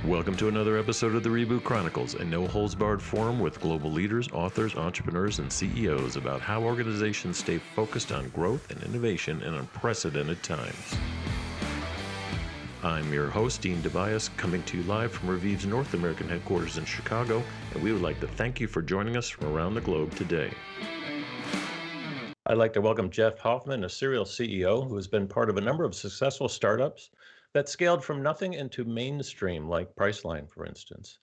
Welcome to another episode of the Reboot Chronicles, a no-holds-barred forum with global leaders, authors, entrepreneurs, and CEOs about how organizations stay focused on growth and innovation in unprecedented times. I'm your host, Dean DeBias, coming to you live from Reviv's North American headquarters in Chicago, and we would like to thank you for joining us from around the globe today. I'd like to welcome Jeff Hoffman, a serial CEO who has been part of a number of successful startups that scaled from nothing into mainstream, like Priceline, for instance.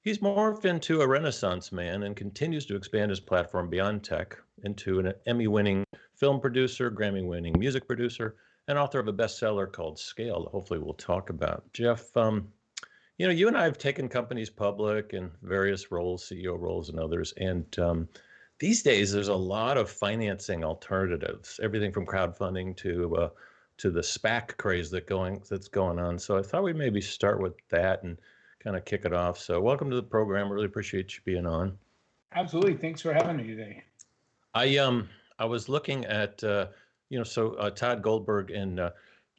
He's morphed into a Renaissance man and continues to expand his platform beyond tech into an Emmy-winning film producer, Grammy-winning music producer, and author of a bestseller called Scale that hopefully we'll talk about. Jeff, you and I have taken companies public in various roles, CEO roles and others, and these days there's a lot of financing alternatives, everything from crowdfunding to the SPAC craze that's going on. So I thought we'd maybe start with that and kind of kick it off. So welcome to the program. Really appreciate you being on. Absolutely. Thanks for having me today. I was looking at Todd Goldberg and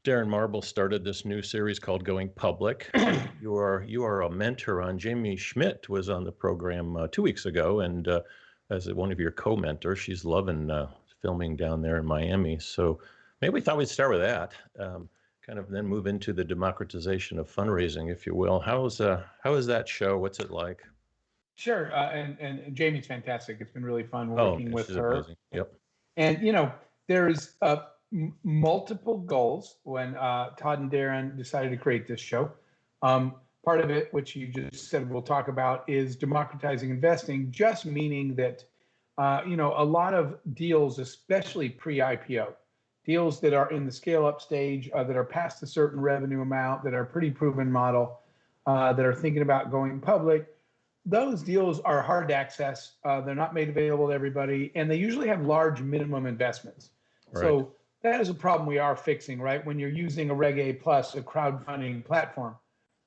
Darren Marble started this new series called Going Public. You are a mentor on. Jamie Schmidt was on the program 2 weeks ago, and as one of your co-mentors, she's loving filming down there in Miami. So maybe we thought we'd start with that, kind of then move into the democratization of fundraising, if you will. How is that show? What's it like? Sure, and Jamie's fantastic. It's been really fun working with her. Amazing. Yep. And there's multiple goals when Todd and Darren decided to create this show. Part of it, which you just said we'll talk about, is democratizing investing, just meaning that a lot of deals, especially pre-IPO, deals that are in the scale-up stage, that are past a certain revenue amount, that are pretty proven model, that are thinking about going public, those deals are hard to access. They're not made available to everybody, and they usually have large minimum investments. Right. So that is a problem we are fixing, right? When you're using a Reg A plus, a crowdfunding platform,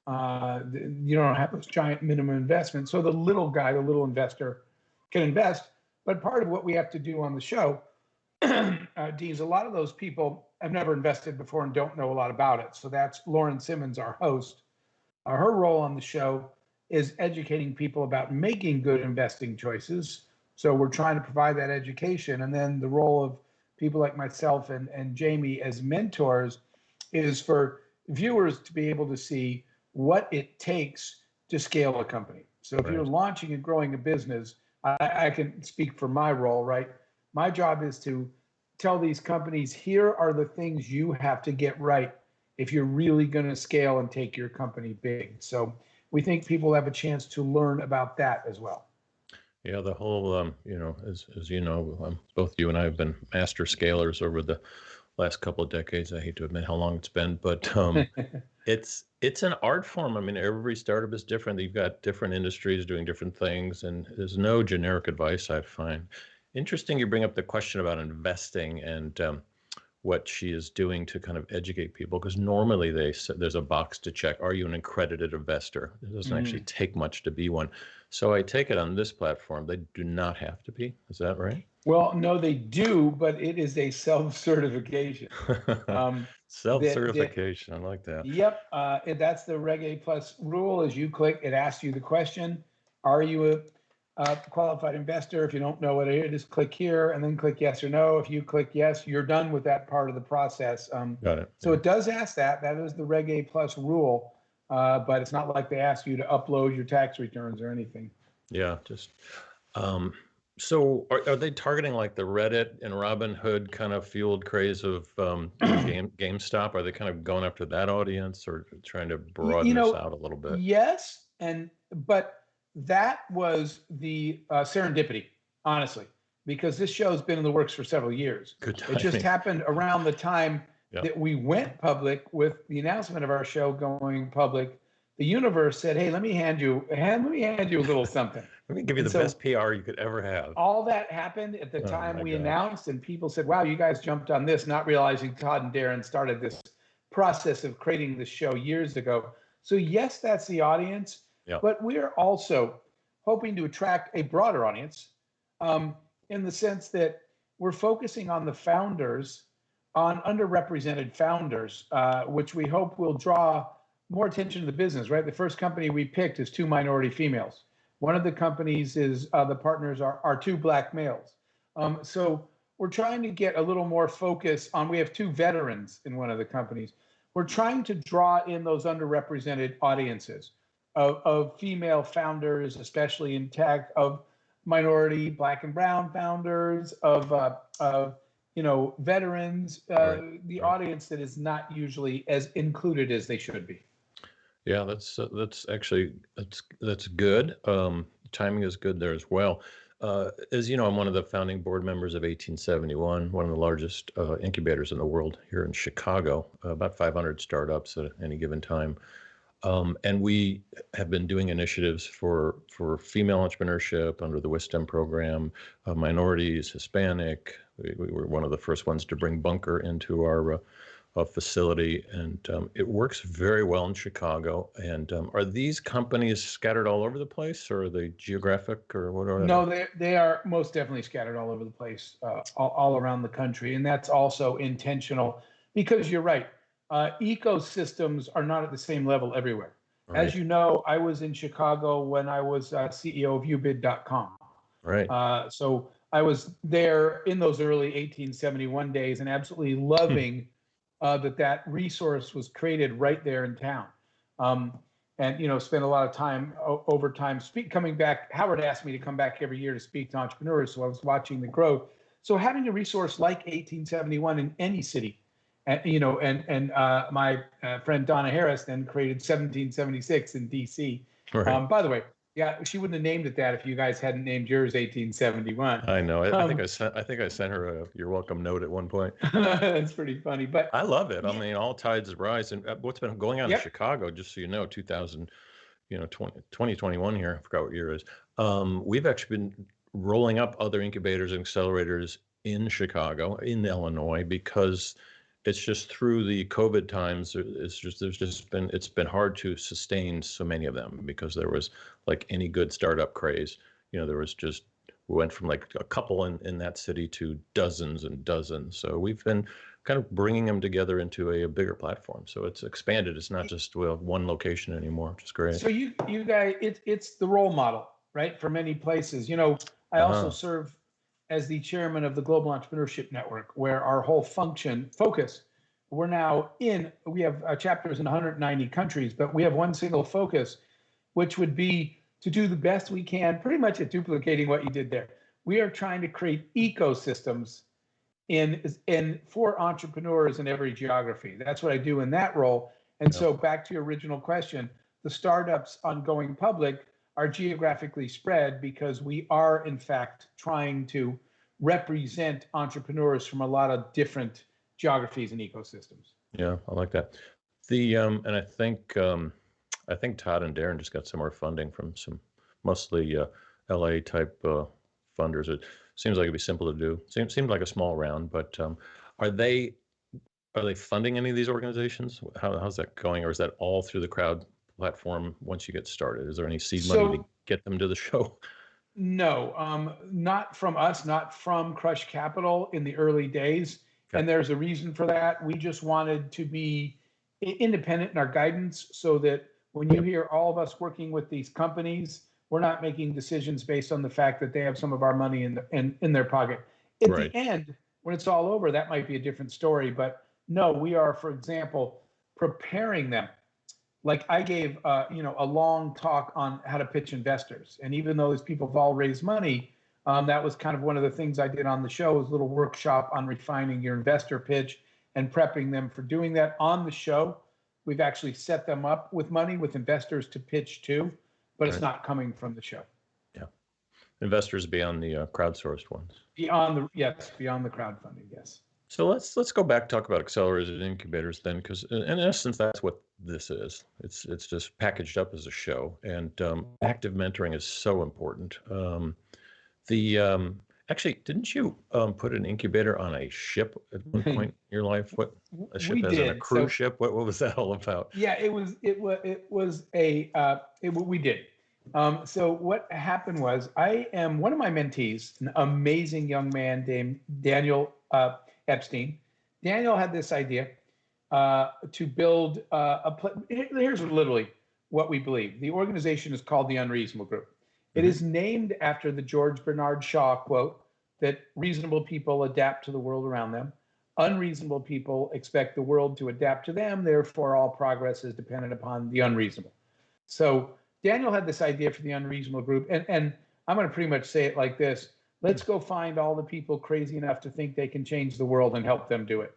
you don't have those giant minimum investments. So the little guy, the little investor can invest. But part of what we have to do on the show, Dean, a lot of those people have never invested before and don't know a lot about it. So that's Lauren Simmons, our host. Her role on the show is educating people about making good investing choices. So we're trying to provide that education. And then the role of people like myself and Jamie as mentors is for viewers to be able to see what it takes to scale a company. So if you're launching and growing a business, I can speak for my role, right? My job is to tell these companies, here are the things you have to get right if you're really going to scale and take your company big. So we think people have a chance to learn about that as well. Yeah, the whole, as you know, both you and I have been master scalers over the last couple of decades. I hate to admit how long it's been, but it's an art form. I mean, every startup is different. You've got different industries doing different things, and there's no generic advice, I find. Interesting you bring up the question about investing and what she is doing to kind of educate people, because normally there's a box to check. Are you an accredited investor? It doesn't actually take much to be one. So I take it on this platform, they do not have to be. Is that right? Well, no, they do, but it is a self-certification. Self-certification, I like that. Yep, and that's the Reg A plus rule. As you click, it asks you the question, are you a qualified investor? If you don't know what it is, just click here and then click yes or no. If you click yes, you're done with that part of the process. Got it. So it does ask that. That is the Reg A plus rule, but it's not like they ask you to upload your tax returns or anything. Yeah, just so are they targeting like the Reddit and Robinhood kind of fueled craze of GameStop? Are they kind of going after that audience or trying to broaden this out a little bit? Yes, but that was the serendipity, honestly, because this show's been in the works for several years. Good timing. It just happened around the time that we went public with the announcement of our show going public. The universe said, "Hey, let me hand you a little something. Let me give you the best PR you could ever have." All that happened at the time we announced, and people said, "Wow, you guys jumped on this," not realizing Todd and Darren started this process of creating the show years ago. So yes, that's the audience, but we're also hoping to attract a broader audience in the sense that we're focusing on the founders, on underrepresented founders, which we hope will draw more attention to the business, right? The first company we picked is two minority females. One of the companies is the partners are two black males. So we're trying to get a little more focus on, we have two veterans in one of the companies. We're trying to draw in those underrepresented audiences of female founders, especially in tech, of minority, black and brown founders, of veterans, the audience that is not usually as included as they should be. Yeah, that's actually that's good. Timing is good there as well. As you know, I'm one of the founding board members of 1871, one of the largest incubators in the world here in Chicago, about 500 startups at any given time. And we have been doing initiatives for female entrepreneurship under the Wisdom program, minorities, Hispanic. We were one of the first ones to bring Bunker into our facility, and it works very well in Chicago. And are these companies scattered all over the place, or are they geographic, or what are they? No, they are most definitely scattered all over the place, all around the country. And that's also intentional because you're right. Ecosystems are not at the same level everywhere. Right. As you know, I was in Chicago when I was CEO of ubid.com. Right. So I was there in those early 1871 days and absolutely loving that resource was created right there in town. And spent a lot of time over time coming back. Howard asked me to come back every year to speak to entrepreneurs, so I was watching the growth. So having a resource like 1871 in any city, and my friend Donna Harris then created 1776 in DC. Right. By the way, yeah, she wouldn't have named it that if you guys hadn't named yours 1871. I know. I think I sent her a "You're welcome" note at one point. That's pretty funny, but I love it. I mean, all tides rise, and what's been going on in Yep. Chicago, just so you know, 2021 here. I forgot what year it is. We've actually been rolling up other incubators and accelerators in Chicago, in Illinois, because it's just through the COVID times. It's been hard to sustain so many of them because there was, like any good startup craze, there was just, we went from like a couple in that city to dozens and dozens. So we've been kind of bringing them together into a bigger platform. So it's expanded. It's not just one location anymore, which is great. So you guys, it's the role model, right? For many places. I also serve as the chairman of the Global Entrepreneurship Network, where our whole focus, we have chapters in 190 countries, but we have one single focus, which would be to do the best we can, pretty much at duplicating what you did there. We are trying to create ecosystems for entrepreneurs in every geography. That's what I do in that role. And so back to your original question, the startups on going public are geographically spread because we are, in fact, trying to represent entrepreneurs from a lot of different geographies and ecosystems. Yeah, I like that. And I think Todd and Darren just got some more funding from some mostly LA type funders. It seems like it'd be simple to do. Seems like a small round, but are they funding any of these organizations? How's that going, or is that all through the crowd platform once you get started? Is there any seed money to get them to the show? No, not from us, not from Crush Capital in the early days. Okay. And there's a reason for that. We just wanted to be independent in our guidance so that when you hear all of us working with these companies, we're not making decisions based on the fact that they have some of our money in their pocket. At the end, when it's all over, that might be a different story. But no, we are, for example, preparing them. Like I gave, a long talk on how to pitch investors. And even though these people have all raised money, that was kind of one of the things I did on the show, was a little workshop on refining your investor pitch and prepping them for doing that on the show. We've actually set them up with money with investors to pitch to, but it's not coming from the show. Yeah. Investors beyond the crowdsourced ones. Beyond the crowdfunding, yes. So let's go back, talk about accelerators and incubators then, because in essence, that's what this is. It's just packaged up as a show, and active mentoring is so important. Actually, didn't you put an incubator on a ship at one point in your life? What, a ship as in a cruise ship? What was that all about? Yeah, we did. So what happened was, I am one of my mentees, an amazing young man named Daniel Epstein. Daniel had this idea. to build here's literally what we believe. The organization is called the Unreasonable Group. It is named after the George Bernard Shaw quote that reasonable people adapt to the world around them. Unreasonable people expect the world to adapt to them. Therefore, all progress is dependent upon the unreasonable. So Daniel had this idea for the Unreasonable Group, and I'm going to pretty much say it like this. Let's go find all the people crazy enough to think they can change the world and help them do it.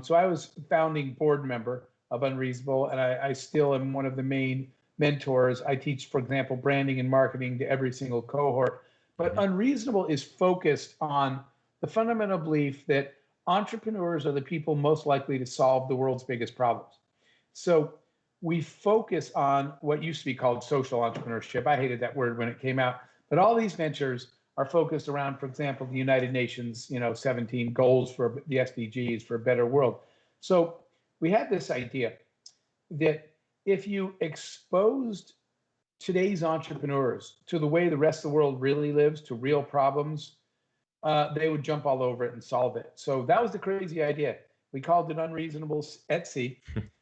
So I was founding board member of Unreasonable, and I still am one of the main mentors. I teach, for example, branding and marketing to every single cohort. But Unreasonable is focused on the fundamental belief that entrepreneurs are the people most likely to solve the world's biggest problems. So we focus on what used to be called social entrepreneurship. I hated that word when it came out, but all these ventures are focused around, for example, the United Nations, 17 goals for the SDGs for a better world. So we had this idea that if you exposed today's entrepreneurs to the way the rest of the world really lives, to real problems, they would jump all over it and solve it. So that was the crazy idea. We called it Unreasonable at Sea.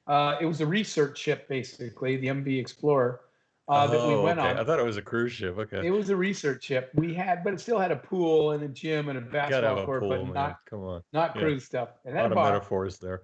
It was a research ship, basically, the MV Explorer, that we went on. I thought it was a cruise ship. Okay. It was a research ship. But it still had a pool and a gym and a basketball court, pool, but man. Come on. not cruise stuff. And a lot of metaphors there.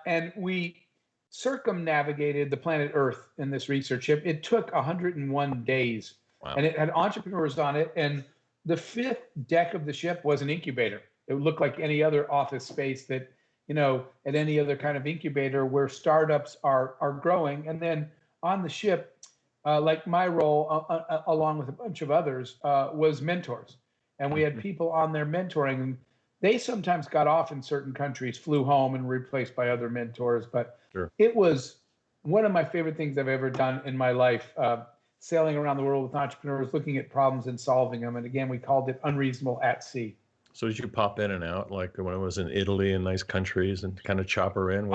And we circumnavigated the planet Earth in this research ship. It took 101 days. Wow. And it had entrepreneurs on it. And the fifth deck of the ship was an incubator. It would look like any other office space that, at any other kind of incubator where startups are growing. And then on the ship, like my role, along with a bunch of others, was mentors. And we had people on there mentoring. And they sometimes got off in certain countries, flew home and replaced by other mentors. But It was one of my favorite things I've ever done in my life, sailing around the world with entrepreneurs, looking at problems and solving them. And again, we called it Unreasonable at Sea. So did you pop in and out, like when I was in Italy and nice countries, and kind of chopper in?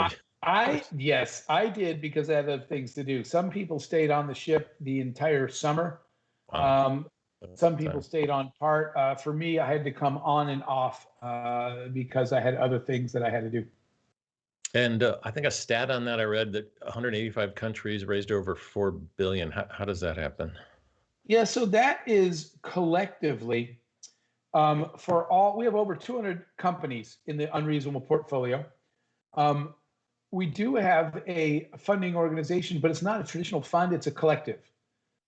Yes, I did, because I had other things to do. Some people stayed on the ship the entire summer. Wow. Some people stayed on part. For me, I had to come on and off because I had other things that I had to do. And I think a stat on that I read that 185 countries raised over $4 billion. How does that happen? Yeah, so that is collectively for all. We have over 200 companies in the Unreasonable Portfolio. We do have a funding organization, but it's not a traditional fund. It's a collective,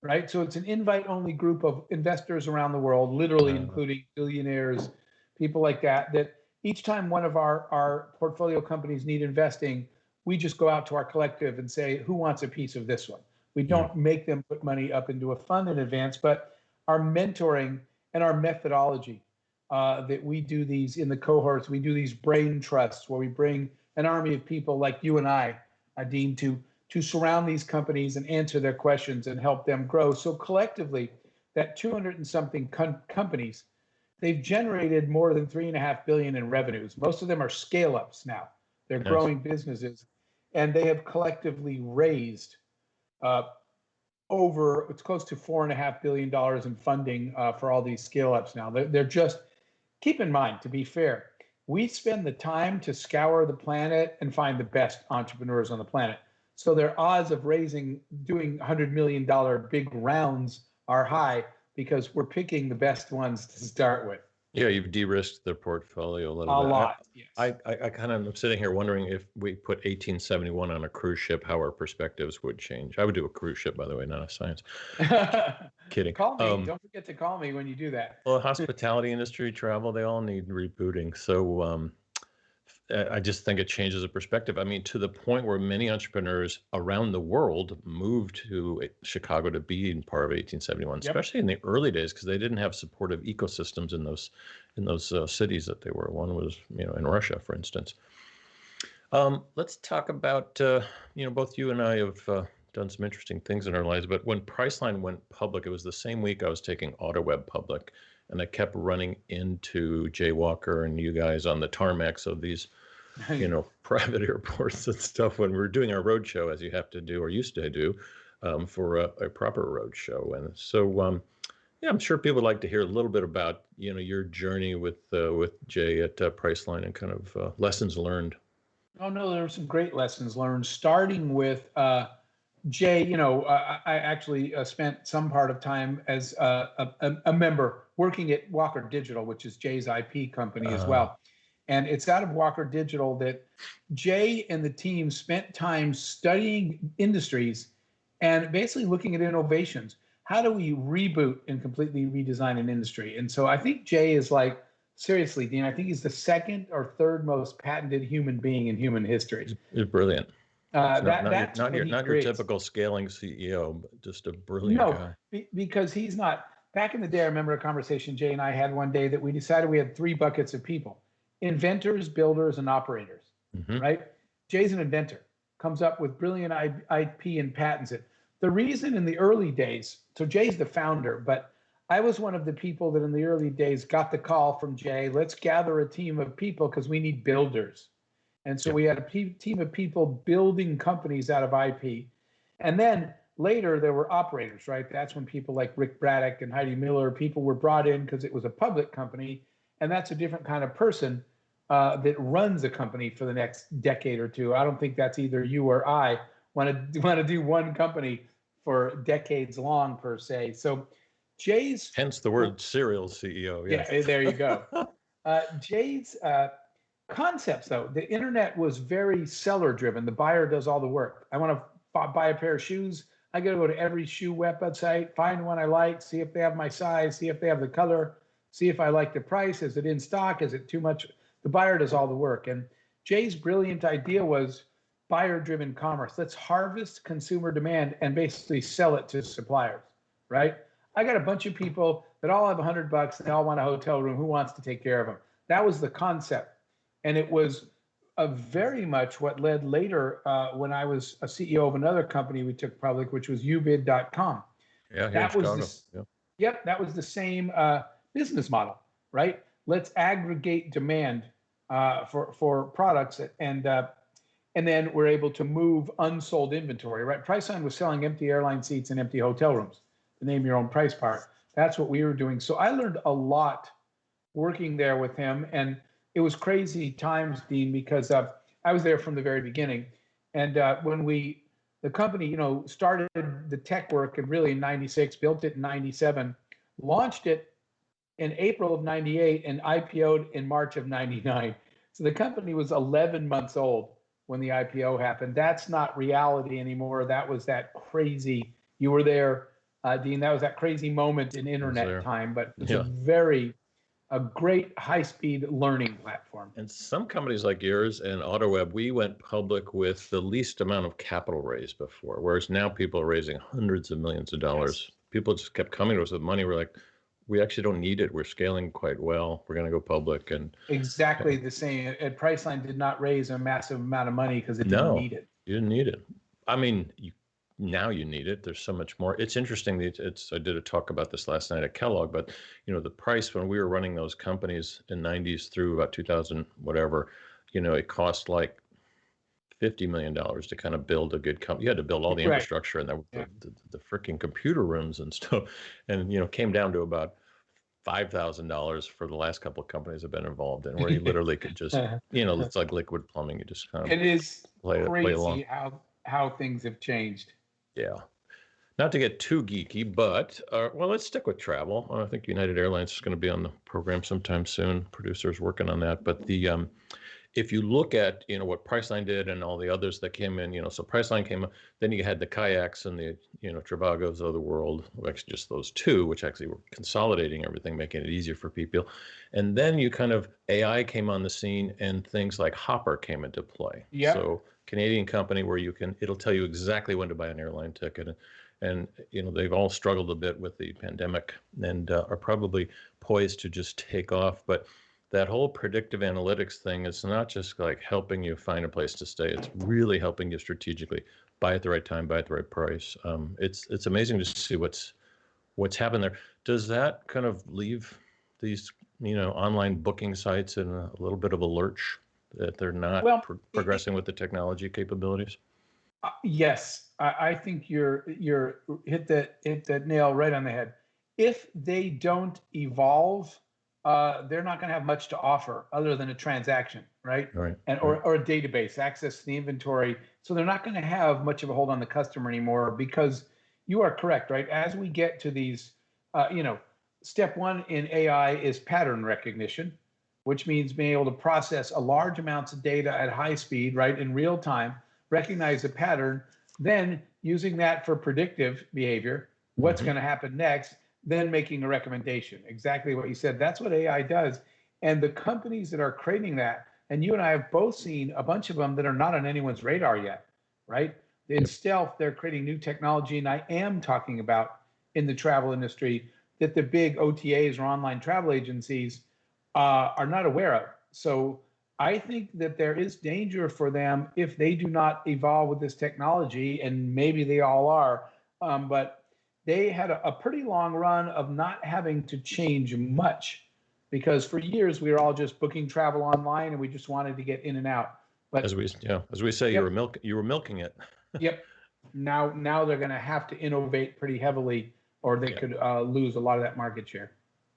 right? So it's an invite-only group of investors around the world, literally including billionaires, people like that, that each time one of our portfolio companies need investing, we just go out to our collective and say, who wants a piece of this one? We don't make them put money up into a fund in advance, but our mentoring and our methodology that we do these in the cohorts, we do these brain trusts where we bring an army of people like you and I, Dean, to surround these companies and answer their questions and help them grow. So collectively, that 200 and something companies, they've generated more than $3.5 billion in revenues. Most of them are scale-ups now. They're growing businesses, and they have collectively raised it's close to $4.5 billion in funding for all these scale-ups now. They're just, keep in mind, to be fair, we spend the time to scour the planet and find the best entrepreneurs on the planet. So their odds of doing $100 million big rounds are high because we're picking the best ones to start with. Yeah, you've de-risked the portfolio a little bit. A lot, yes. I kind of am sitting here wondering if we put 1871 on a cruise ship, how our perspectives would change. I would do a cruise ship, by the way, not a science. Kidding. Call me. Don't forget to call me when you do that. Well, hospitality industry, travel, they all need rebooting. So I just think it changes the perspective. I mean, to the point where many entrepreneurs around the world moved to Chicago to be in part of 1871, especially in the early days, because they didn't have supportive ecosystems in those cities that they were. One was, in Russia, for instance. Let's talk about, both you and I have done some interesting things in our lives. But when Priceline went public, it was the same week I was taking AutoWeb public. And I kept running into Jay Walker and you guys on the tarmacs of these, private airports and stuff when we were doing our road show, as you have to do or used to do for a proper road show. And so, I'm sure people would like to hear a little bit about, your journey with Jay at Priceline and kind of lessons learned. Oh no, there were some great lessons learned, starting with Jay. I actually spent some part of time as a member working at Walker Digital, which is Jay's IP company as Uh, well. And it's out of Walker Digital that Jay and the team spent time studying industries and basically looking at innovations. How do we reboot and completely redesign an industry? And so I think Jay is like, seriously, Dean, I think he's the second or third most patented human being in human history. it's brilliant. It's That's what he not your creates. typical scaling CEO, but just a brilliant No, guy. because he's not. Back in the day, I remember a conversation Jay and I had one day that we decided we had three buckets of people: inventors, builders, and operators, Hmm. right? Jay's an inventor, comes up with brilliant IP and patents it. The reason in the early days, so Jay's the founder, but I was one of the people that in the early days got the call from Jay, let's gather a team of people because we need builders. And so Yeah. we had a team of people building companies out of IP. And then later there were operators, right? That's when people like Rick Braddock and Heidi Miller, people were brought in because it was a public company. And that's a different kind of person that runs a company for the next decade or two. I don't think that's either you or I want to do one company for decades long per se. So Jay's, Hence the word serial CEO. Yes. yeah, there you go. Jay's concepts, though, the internet was very seller driven. The buyer does all the work. I want to buy a pair of shoes. I got to go to every shoe website, find one I like, see if they have my size, see if they have the color, see if I like the price. Is it in stock? Is it too much? The buyer does all the work. And Jay's brilliant idea was buyer driven commerce. Let's harvest consumer demand and basically sell it to suppliers, right? I got a bunch of people that all have $100 and they all want a hotel room. Who wants to take care of them? That was the concept. And it was very much what led later when I was a CEO of another company we took public, which was ubid.com. Yeah, here in That was Chicago. this, Yeah. yep, that was the same business model, right? Let's aggregate demand for products and then we're able to move unsold inventory, right? Priceline was selling empty airline seats and empty hotel rooms, the name your own price part. That's what we were doing. So I learned a lot working there with him. And it was crazy times, Dean, because I was there from the very beginning. And when the company, started the tech work and really in 96, built it in 97, launched it in April of 98 and IPO'd in March of 99. So the company was 11 months old when the IPO happened. That's not reality anymore. That was that crazy, you were there, Dean, that was that crazy moment in internet time, but it's Yeah. a great high-speed learning platform. And some companies like yours and AutoWeb, we went public with the least amount of capital raised before, whereas now people are raising hundreds of millions of dollars. Yes. People just kept coming to us with money. We're like, we actually don't need it. We're scaling quite well. We're going to go public. And exactly the same. At Priceline did not raise a massive amount of money because it didn't need it. You didn't need it. I mean, now you need it. There's so much more. It's interesting. I did a talk about this last night at Kellogg, but the price when we were running those companies in 90s through about 2000, whatever, it cost like $50 million to kind of build a good company. You had to build all the infrastructure and the freaking computer rooms and stuff. And, came down to about $5,000 for the last couple of companies I've been involved in, where you literally could just, it's like liquid plumbing. You just kind of it is play along. How things have changed. Yeah. Not to get too geeky, but well, let's stick with travel. I think United Airlines is going to be on the program sometime soon. Producers working on that. But if you look at what Priceline did and all the others that came in, so Priceline came up, then you had the kayaks and the Trivagos of the world, actually just those two, which actually were consolidating everything, making it easier for people. And then you kind of AI came on the scene and things like Hopper came into play. Yeah. So Canadian company where it'll tell you exactly when to buy an airline ticket. And they've all struggled a bit with the pandemic and are probably poised to just take off. But that whole predictive analytics thing is not just like helping you find a place to stay. It's really helping you strategically buy at the right time, buy at the right price. It's amazing to see what's happened there. Does that kind of leave these online booking sites in a little bit of a lurch that they're not progressing with the technology capabilities? Yes, I think you're hit that nail right on the head. If they don't evolve they're not going to have much to offer other than a transaction, right? Right. And Right. or a database, access to the inventory. So they're not going to have much of a hold on the customer anymore because you are correct, right? As we get to these, step one in AI is pattern recognition, which means being able to process a large amounts of data at high speed, right, in real time, recognize a pattern, then using that for predictive behavior, what's going to happen next, then making a recommendation. Exactly what you said. That's what AI does. And the companies that are creating that, and you and I have both seen a bunch of them that are not on anyone's radar yet, right? In stealth, they're creating new technology. And I am talking about in the travel industry that the big OTAs or online travel agencies are not aware of. So I think that there is danger for them if they do not evolve with this technology, and maybe they all are. But they had a pretty long run of not having to change much because for years we were all just booking travel online and we just wanted to get in and out. But As we say, yep, you were milking it. yep. Now they're going to have to innovate pretty heavily, or they could lose a lot of that market share.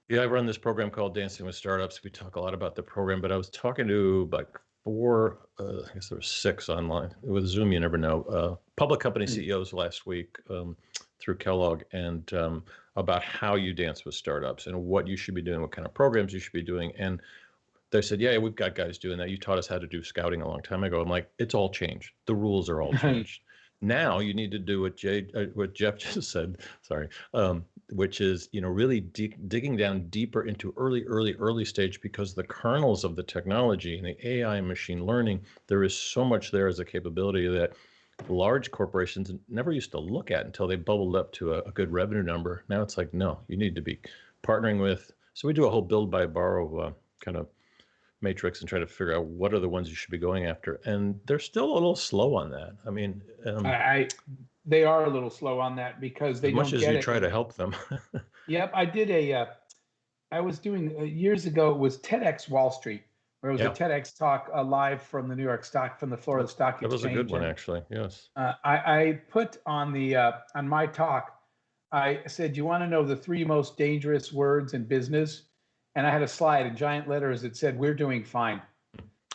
Yeah, I run this program called Dancing with Startups. We talk a lot about the program, but I was talking to like four, I guess there were six online. With Zoom, you never know. Public company CEOs last week through Kellogg, and about how you dance with startups and what you should be doing, what kind of programs you should be doing. And they said, yeah, we've got guys doing that. You taught us how to do scouting a long time ago. I'm like, it's all changed. The rules are all changed. Now you need to do what Jeff just said, sorry, which is, really digging down deeper into early stage, because the kernels of the technology and the AI and machine learning, there is so much there as a capability that large corporations never used to look at until they bubbled up to a good revenue number. Now it's like, no, you need to be partnering with. So we do a whole build, buy, borrow kind of matrix and try to figure out what are the ones you should be going after. And they're still a little slow on that. I mean, they are a little slow on that because they as much don't as get you it. try to help them. Yep, I was doing years ago. It was TEDx Wall Street, where it was a TEDx talk live from the from the Florida Stock Exchange. That was a good one, actually. Yes. I put on on my talk, I said, "You want to know the 3 most dangerous words in business?" And I had a slide in giant letters that said, "We're doing fine."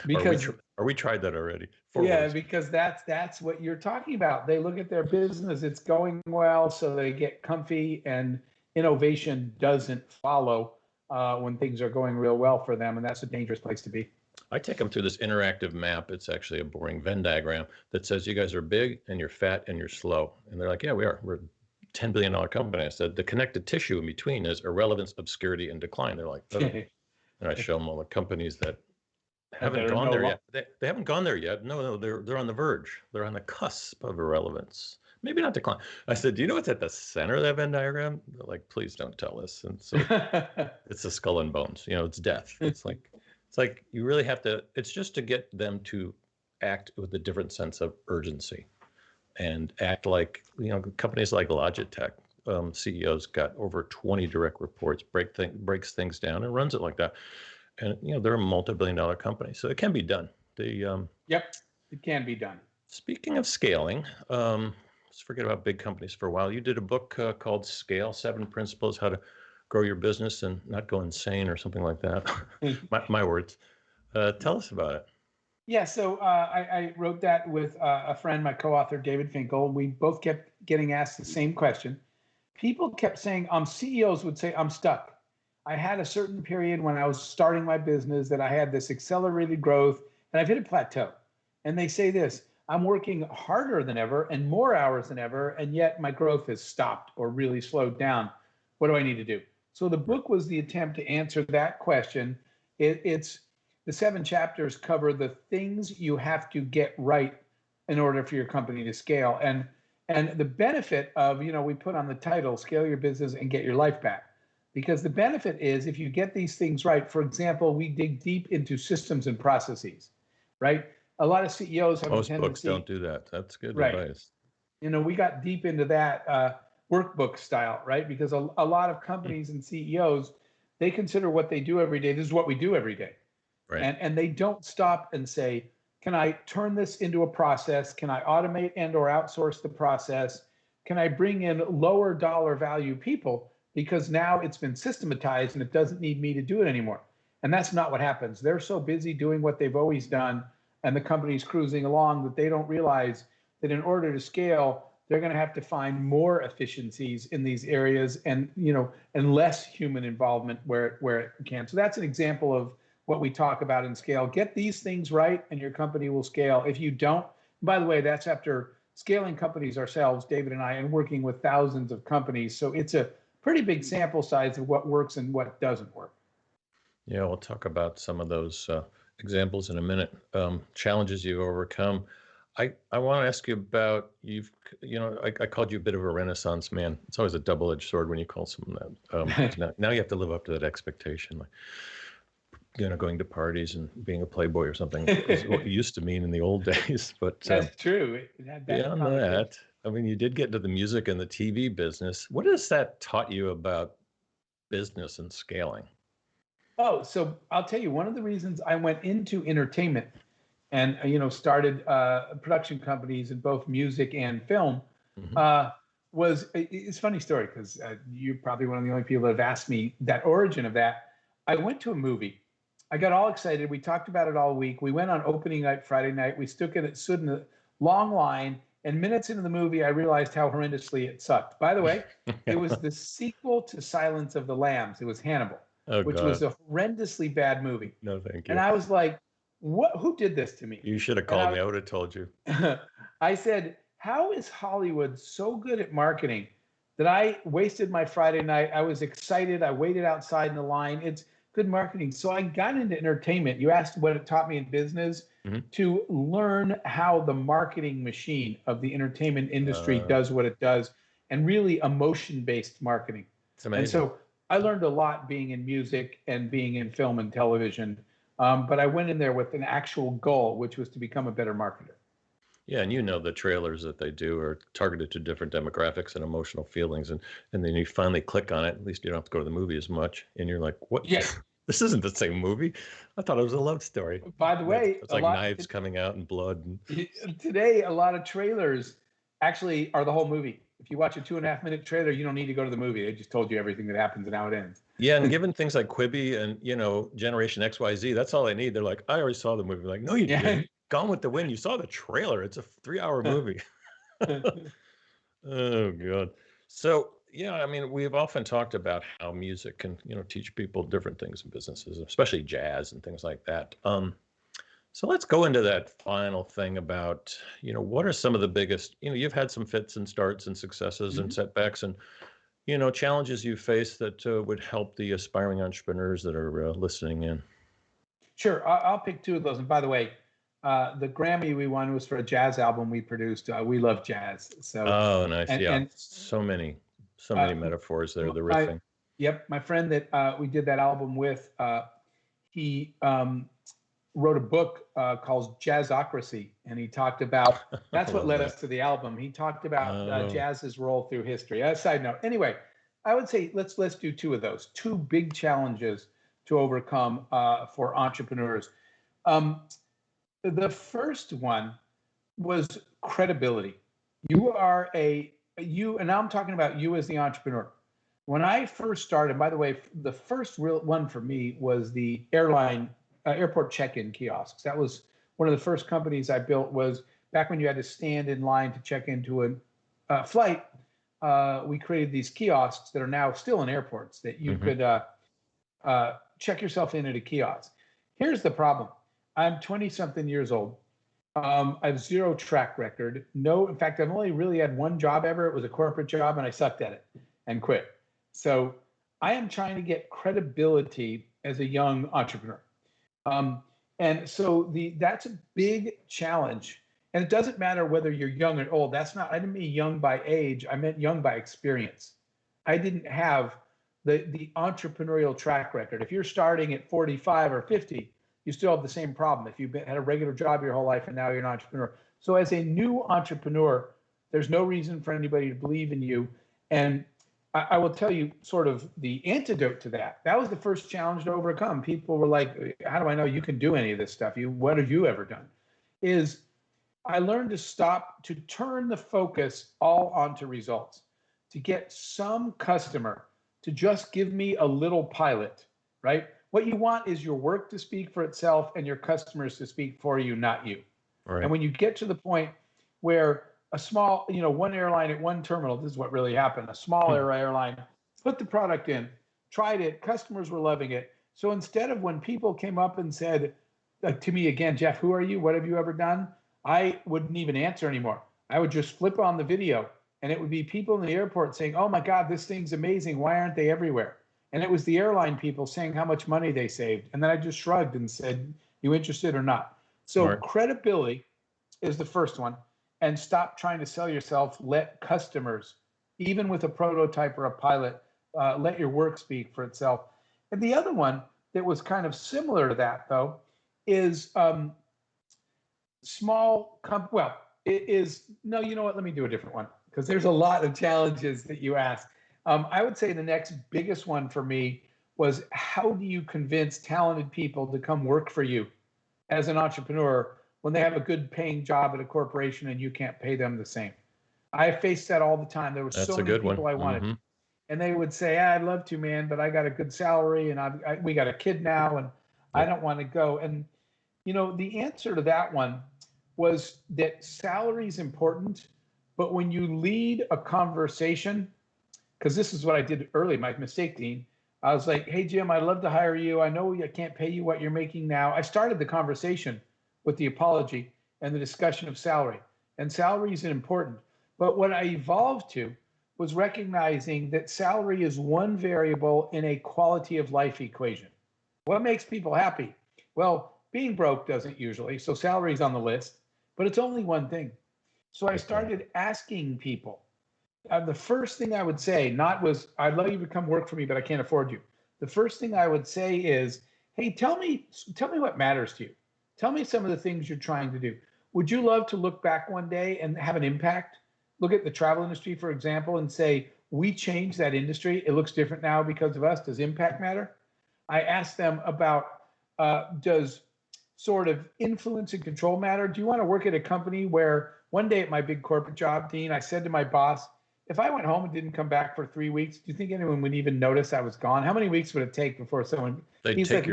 Because we tried that already. Because that's what you're talking about. They look at their business, it's going well, so they get comfy, and innovation doesn't follow when things are going real well for them, and that's a dangerous place to be. I take them through this interactive map. It's actually a boring Venn diagram that says you guys are big and you're fat and you're slow. And they're like, yeah, we are. We're a $10 billion company. I said the connected tissue in between is irrelevance, obscurity, and decline. They're like, oh. And I show them all the companies that haven't gone there yet. They haven't gone there yet. No, they're on the verge. They're on the cusp of irrelevance. Maybe not decline. I said, do you know what's at the center of that Venn diagram? They're like, please don't tell us. And so it's the skull and bones. It's death. It's like you really have to. It's just to get them to act with a different sense of urgency, and act like companies like Logitech. CEOs got over 20 direct reports, breaks things down, and runs it like that. And they're a multi-billion-dollar company, so it can be done. Yep, it can be done. Speaking of scaling, let's forget about big companies for a while. You did a book called Scale: 7 Principles How to Grow Your Business and Not Go Insane, or something like that. my words. Tell us about it. Yeah, so I wrote that with a friend, my co-author, David Finkel. We both kept getting asked the same question. People kept saying, CEOs would say, I'm stuck. I had a certain period when I was starting my business that I had this accelerated growth, and I've hit a plateau. And they say this, I'm working harder than ever and more hours than ever, and yet my growth has stopped or really slowed down. What do I need to do? So the book was the attempt to answer that question. It's the 7 chapters cover the things you have to get right in order for your company to scale. And the benefit of, we put on the title, Scale Your Business and Get Your Life Back. Because the benefit is if you get these things right, for example, we dig deep into systems and processes, right? A lot of CEOs have Most a tendency. books don't do that. That's good advice. We got deep into that workbook style, right? Because a lot of companies and CEOs, they consider what they do every day, this is what we do every day. Right. And they don't stop and say, can I turn this into a process? Can I automate and or outsource the process? Can I bring in lower dollar value people because now it's been systematized and it doesn't need me to do it anymore. And that's not what happens. They're so busy doing what they've always done, and the company's cruising along, that they don't realize that in order to scale, they're going to have to find more efficiencies in these areas, and and less human involvement where it can. So that's an example of what we talk about in scale. Get these things right and your company will scale. If you don't, by the way, that's after scaling companies ourselves, David and I, and working with thousands of companies. So it's a pretty big sample size of what works and what doesn't work. Yeah, we'll talk about some of those examples in a minute. Challenges you've overcome. I want to ask you about I called you a bit of a Renaissance man. It's always a double-edged sword when you call someone that. Now you have to live up to that expectation, like going to parties and being a playboy or something is what it used to mean in the old days. But that's true. It had that beyond that, I mean, you did get into the music and the TV business. What has that taught you about business and scaling? Oh, so I'll tell you, one of the reasons I went into entertainment and started production companies in both music and film was, it's a funny story, because you're probably one of the only people that have asked me that origin of that. I went to a movie. I got all excited. We talked about it all week. We went on opening night Friday night. We stood in a long line, and minutes into the movie, I realized how horrendously it sucked. By the way, it was the sequel to Silence of the Lambs. It was Hannibal, which was a horrendously bad movie. No, thank you. And I was like, "What? Who did this to me?" You should have called me. I would have told you. I said, "How is Hollywood so good at marketing that I wasted my Friday night? I was excited. I waited outside in the line. It's good marketing." So I got into entertainment. You asked what it taught me in business, to learn how the marketing machine of the entertainment industry does what it does, and really emotion-based marketing. It's amazing. And so I learned a lot being in music and being in film and television. But I went in there with an actual goal, which was to become a better marketer. Yeah, and the trailers that they do are targeted to different demographics and emotional feelings, and then you finally click on it. At least you don't have to go to the movie as much, and you're like, "What? Yeah. This isn't the same movie. I thought it was a love story." By the way, it's like knives coming out and blood. Today, a lot of trailers actually are the whole movie. If you watch a 2.5-minute trailer, you don't need to go to the movie. They just told you everything that happens and how it ends. Yeah, and given things like Quibi and Generation XYZ, that's all they need. They're like, "I already saw the movie." Like, no, you didn't. Gone with the Wind. You saw the trailer. It's a 3-hour movie. Oh God. So I mean, we've often talked about how music can teach people different things in businesses, especially jazz and things like that. So let's go into that final thing about what are some of the biggest. You've had some fits and starts and successes and setbacks and challenges you face that would help the aspiring entrepreneurs that are listening in. Sure, I'll pick two of those. And by the way, the Grammy we won was for a jazz album we produced. We love jazz. So nice. And so many metaphors there. The riffing. My friend that we did that album with, he wrote a book called Jazzocracy, and he talked about that's what led us to the album. He talked about jazz's role through history. Side note. Anyway, I would say let's do two of those. Two big challenges to overcome for entrepreneurs. The first one was credibility. And now I'm talking about you as the entrepreneur. When I first started, by the way, the first real one for me was the airport check-in kiosks. That was one of the first companies I built. Was back when you had to stand in line to check into a flight. We created these kiosks that are now still in airports that you could check yourself in at a kiosk. Here's the problem. I'm 20-something years old. I have zero track record. In fact, I've only really had one job ever. It was a corporate job, and I sucked at it and quit. So I am trying to get credibility as a young entrepreneur. And so that's a big challenge. And it doesn't matter whether you're young or old. I didn't mean young by age. I meant young by experience. I didn't have the entrepreneurial track record. If you're starting at 45 or 50, you still have the same problem. If you've had a regular job your whole life and now you're an entrepreneur. So as a new entrepreneur, there's no reason for anybody to believe in you. And I will tell you sort of the antidote to that. That was the first challenge to overcome. People were like, "How do I know you can do any of this stuff? What have you ever done?" Is I learned to turn the focus all onto results, to get some customer to just give me a little pilot, right? What you want is your work to speak for itself and your customers to speak for you, not you. Right. And when you get to the point where a small, one airline at one terminal, this is what really happened. A small airline put the product in, tried it, customers were loving it. So instead of when people came up and said to me again, Jeff, who are you? What have you ever done? I wouldn't even answer anymore. I would just flip on the video and it would be people in the airport saying, oh my God, this thing's amazing. Why aren't they everywhere? And it was the airline people saying how much money they saved. And then I just shrugged and said, you interested or not? So credibility is the first one. And stop trying to sell yourself. Let customers, even with a prototype or a pilot, let your work speak for itself. And the other one that was kind of similar to that, though, is no, you know what? Let me do a different one because there's a lot of challenges that you asked. I would say the next biggest one for me was how do you convince talented people to come work for you as an entrepreneur when they have a good paying job at a corporation and you can't pay them the same? I faced that all the time. There were so many people I wanted. And they would say, I'd love to, man, but I got a good salary and we got a kid now and I don't want to go. And, the answer to that one was that salary is important, but when you lead a conversation, because this is what I did early, my mistake, Dean, I was like, hey, Jim, I'd love to hire you. I know I can't pay you what you're making now. I started the conversation with the apology and the discussion of salary. And salary is important. But what I evolved to was recognizing that salary is one variable in a quality of life equation. What makes people happy? Well, being broke doesn't usually. So salary is on the list, but it's only one thing. So I started asking people. The first thing I would say, not was, I'd love you to come work for me, but I can't afford you. The first thing I would say is, hey, tell me what matters to you. Tell me some of the things you're trying to do. Would you love to look back one day and have an impact? Look at the travel industry, for example, and say, we changed that industry. It looks different now because of us. Does impact matter? I asked them about, does sort of influence and control matter? Do you want to work at a company where one day at my big corporate job, Dean, I said to my boss, if I went home and didn't come back for 3 weeks, do you think anyone would even notice I was gone? How many weeks would it take before someone? They'd take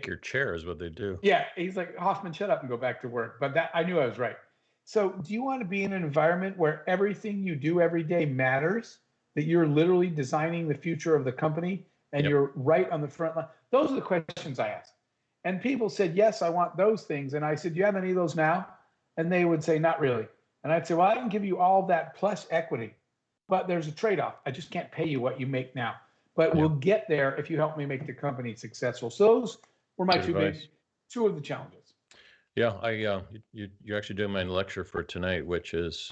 your chair is what they do. Yeah, he's like, Hoffman, shut up and go back to work. But that I knew I was right. So do you want to be in an environment where everything you do every day matters, that you're literally designing the future of the company and you're right on the front line? Those are the questions I asked. And people said, yes, I want those things. And I said, do you have any of those now? And they would say, not really. And I'd say, well, I can give you all that plus equity, but there's a trade-off. I just can't pay you what you make now. But we'll get there if you help me make the company successful. So those were my two of the challenges. Yeah, you're actually doing my lecture for tonight, which is,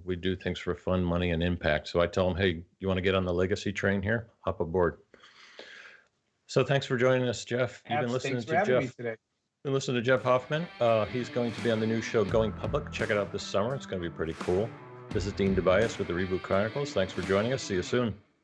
we do things for fun, money, and impact. So I tell them, hey, you want to get on the legacy train here? Hop aboard. So thanks for joining us, Jeff. You've been listening to Jeff. Been listening to Jeff Hoffman. He's going to be on the new show, Going Public. Check it out this summer. It's going to be pretty cool. This is Dean Tobias with the Reboot Chronicles. Thanks for joining us. See you soon.